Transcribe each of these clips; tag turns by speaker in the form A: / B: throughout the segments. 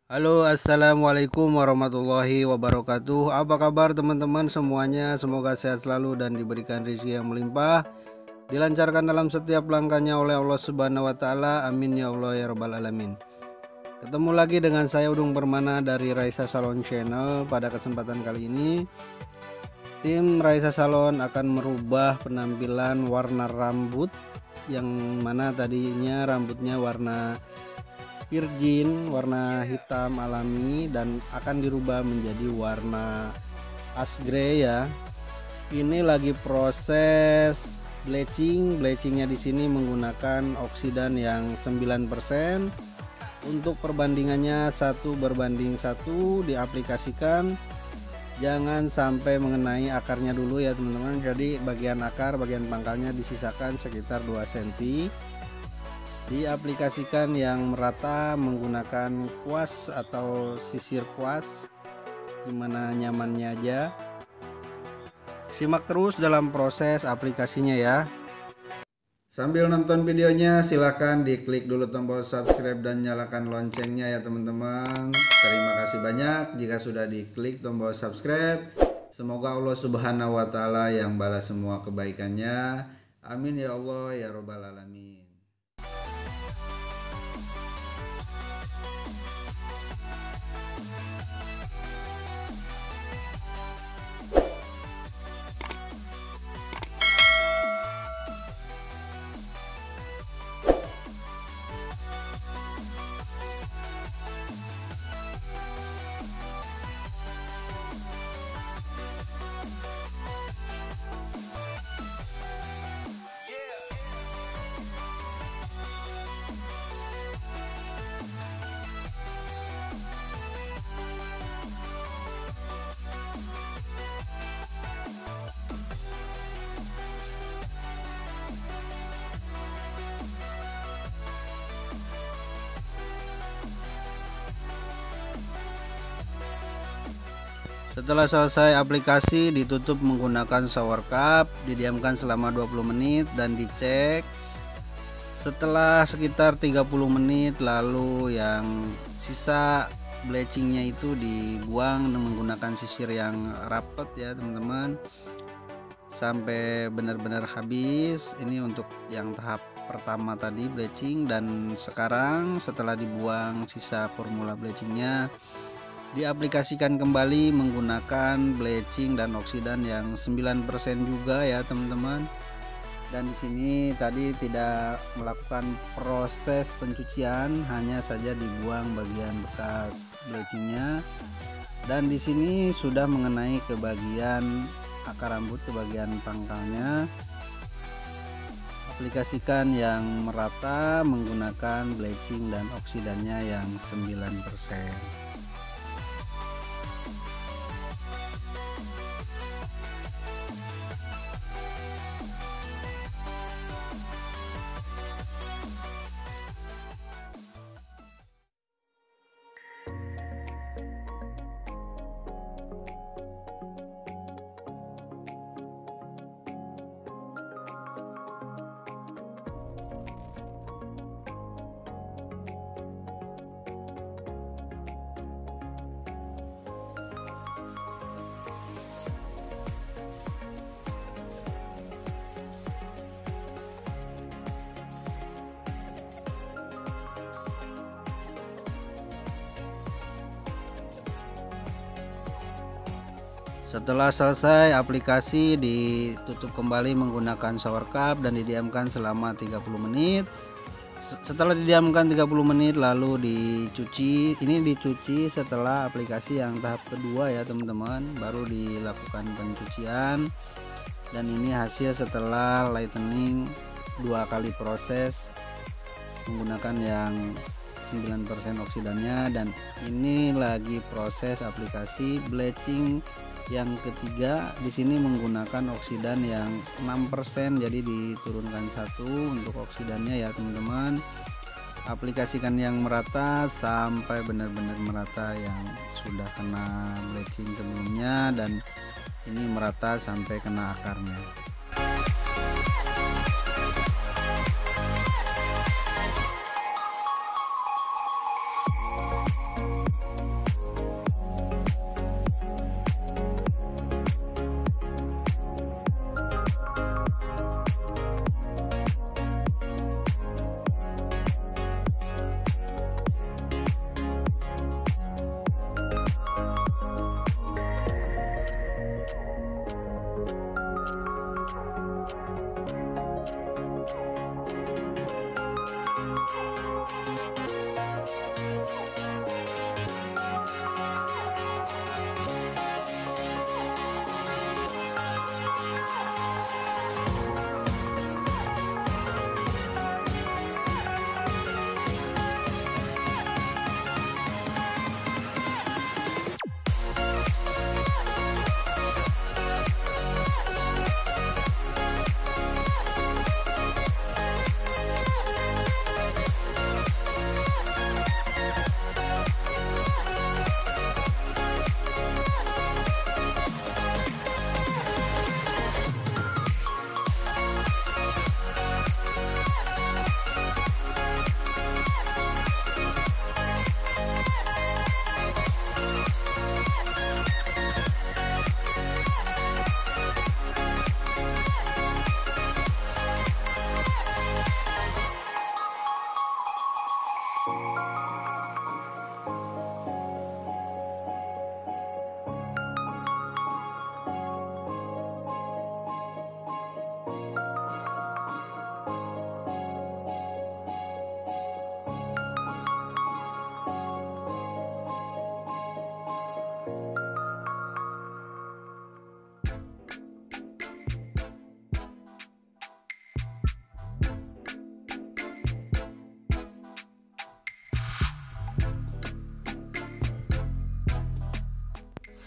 A: Halo, assalamualaikum warahmatullahi wabarakatuh. Apa kabar teman-teman semuanya? Semoga sehat selalu dan diberikan rezeki yang melimpah, dilancarkan dalam setiap langkahnya oleh Allah Subhanahu wa Ta'ala. Amin ya Allah ya Rabbal 'Alamin. Ketemu lagi dengan saya Udung Permana dari Raisa Salon Channel. Pada kesempatan kali ini, tim Raisa Salon akan merubah penampilan warna rambut yang mana tadinya rambutnya warna virgin, warna hitam alami, dan akan dirubah menjadi warna ash gray ya. Ini lagi proses bleachingnya di sini menggunakan oksidan yang 9%. Untuk perbandingannya 1:1 diaplikasikan, jangan sampai mengenai akarnya dulu ya teman-teman. Jadi bagian akar, bagian pangkalnya disisakan sekitar 2 cm. Diaplikasikan yang merata menggunakan kuas atau sisir kuas, dimana nyamannya aja. Simak terus dalam proses aplikasinya ya. Sambil nonton videonya silahkan diklik dulu tombol subscribe dan nyalakan loncengnya ya teman-teman. Terima kasih banyak jika sudah diklik tombol subscribe. Semoga Allah Subhanahu wa Ta'ala yang balas semua kebaikannya. Amin ya Allah ya Rabbal 'Alamin. Setelah selesai aplikasi, ditutup menggunakan shower cap, didiamkan selama 20 menit dan dicek. Setelah sekitar 30 menit, lalu yang sisa bleachingnya itu dibuang dengan menggunakan sisir yang rapet ya teman-teman, sampai benar-benar habis. Ini untuk yang tahap pertama tadi bleaching, dan sekarang setelah dibuang sisa formula bleachingnya, diaplikasikan kembali menggunakan bleaching dan oksidan yang 9% juga ya teman-teman. Dan di sini tadi tidak melakukan proses pencucian, hanya saja dibuang bagian bekas bleachingnya. Dan di sini sudah mengenai ke bagian akar rambut, ke bagian pangkalnya. Aplikasikan yang merata menggunakan bleaching dan oksidannya yang 9%. Setelah selesai aplikasi, ditutup kembali menggunakan shower cap dan didiamkan selama 30 menit. Setelah didiamkan 30 menit lalu dicuci. Ini dicuci setelah aplikasi yang tahap kedua ya teman-teman, baru dilakukan pencucian. Dan ini hasil setelah lightening 2 kali proses menggunakan yang 9% oksidannya. Dan ini lagi proses aplikasi bleaching yang ketiga. Di sini menggunakan oksidan yang 6%, jadi diturunkan 1 untuk oksidannya ya teman-teman. Aplikasikan yang merata sampai benar-benar merata, yang sudah kena bleaching sebelumnya, dan ini merata sampai kena akarnya.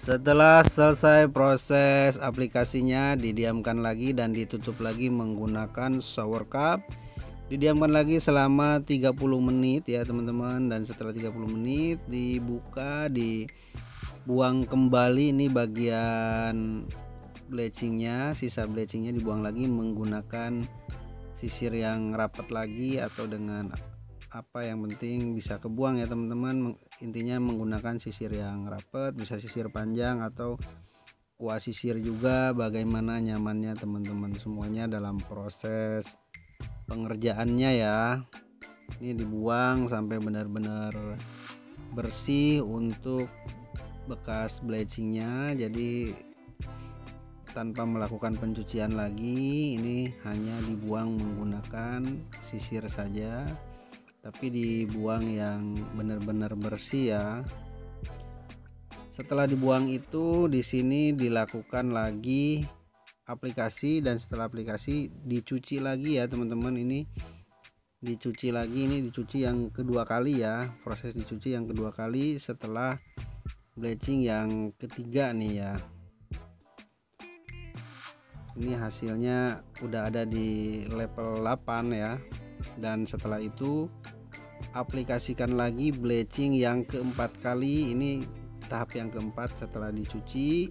A: Setelah selesai proses aplikasinya, didiamkan lagi dan ditutup lagi menggunakan shower cap. Didiamkan lagi selama 30 menit ya teman-teman, dan setelah 30 menit dibuka, dibuang kembali ini bagian bleachingnya, sisa bleachingnya dibuang lagi menggunakan sisir yang rapat lagi atau dengan apa yang penting bisa kebuang ya teman-teman. Intinya menggunakan sisir yang rapat, bisa sisir panjang atau kuah sisir juga, bagaimana nyamannya teman-teman, semuanya dalam proses pengerjaannya ya. Ini dibuang sampai benar-benar bersih untuk bekas bleachingnya, jadi tanpa melakukan pencucian lagi. Ini hanya dibuang menggunakan sisir saja, tapi dibuang yang benar-benar bersih ya. Setelah dibuang itu, di sini dilakukan lagi aplikasi, dan setelah aplikasi dicuci lagi ya teman-teman. Ini dicuci lagi, ini dicuci yang kedua kali ya, proses dicuci yang kedua kali setelah bleaching yang ketiga nih ya. Ini hasilnya udah ada di level 8 ya. Dan setelah itu aplikasikan lagi bleaching yang keempat kali. Ini tahap yang keempat setelah dicuci.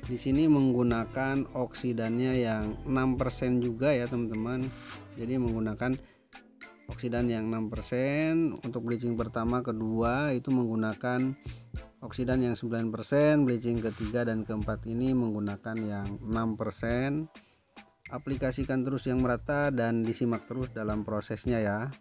A: Di sini menggunakan oksidannya yang 6% juga ya teman-teman. Jadi menggunakan oksidan yang 6%. Untuk bleaching pertama, kedua itu menggunakan oksidan yang 9%, bleaching ketiga dan keempat ini menggunakan yang 6%. Aplikasikan terus yang merata dan disimak terus dalam prosesnya ya.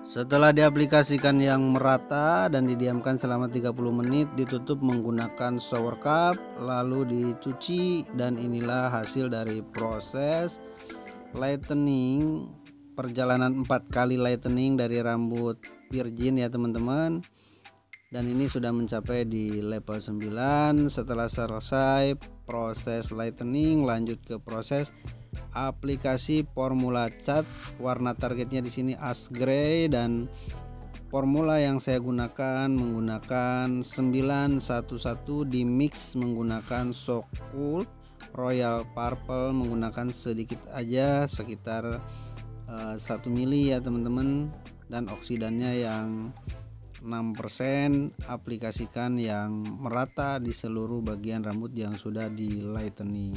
A: Setelah diaplikasikan yang merata dan didiamkan selama 30 menit, ditutup menggunakan shower cap, lalu dicuci, dan inilah hasil dari proses lightening, perjalanan 4 kali lightening dari rambut virgin ya teman-teman. Dan ini sudah mencapai di level 9. Setelah selesai proses lightening, lanjut ke proses aplikasi formula cat. Warna targetnya di sini ash gray, dan formula yang saya gunakan menggunakan 911 di mix menggunakan shock cool royal purple, menggunakan sedikit aja sekitar 1 mili ya teman-teman, dan oksidannya yang 6%. Aplikasikan yang merata di seluruh bagian rambut yang sudah di lightening.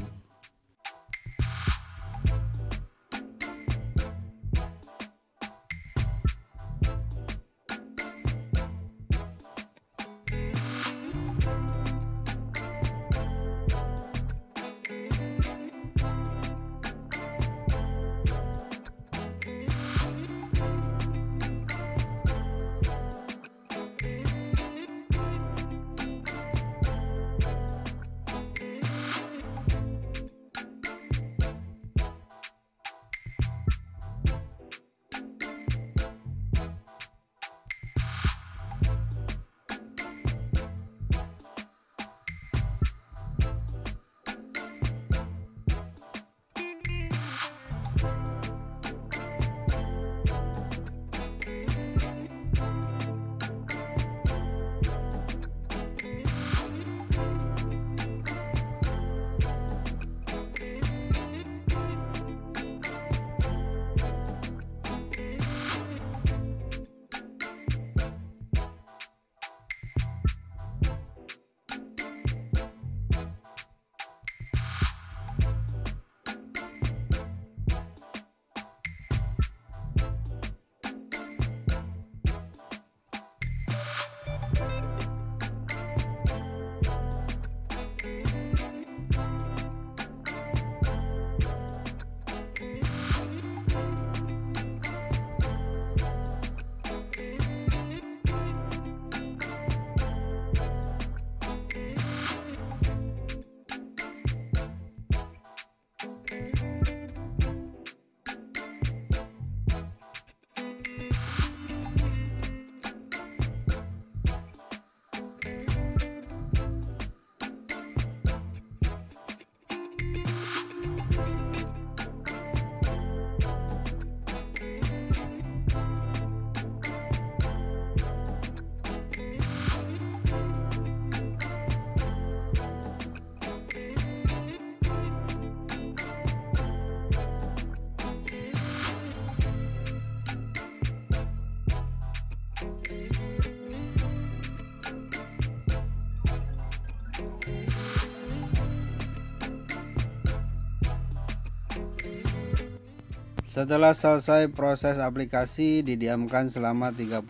A: Setelah selesai proses aplikasi, didiamkan selama 35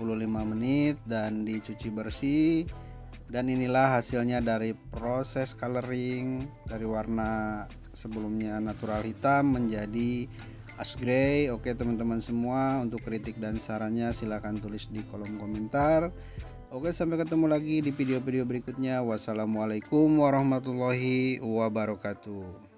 A: menit dan dicuci bersih. Dan inilah hasilnya dari proses coloring dari warna sebelumnya natural hitam menjadi ash gray. Oke teman-teman semua, untuk kritik dan sarannya silahkan tulis di kolom komentar. Oke, sampai ketemu lagi di video-video berikutnya. Wassalamualaikum warahmatullahi wabarakatuh.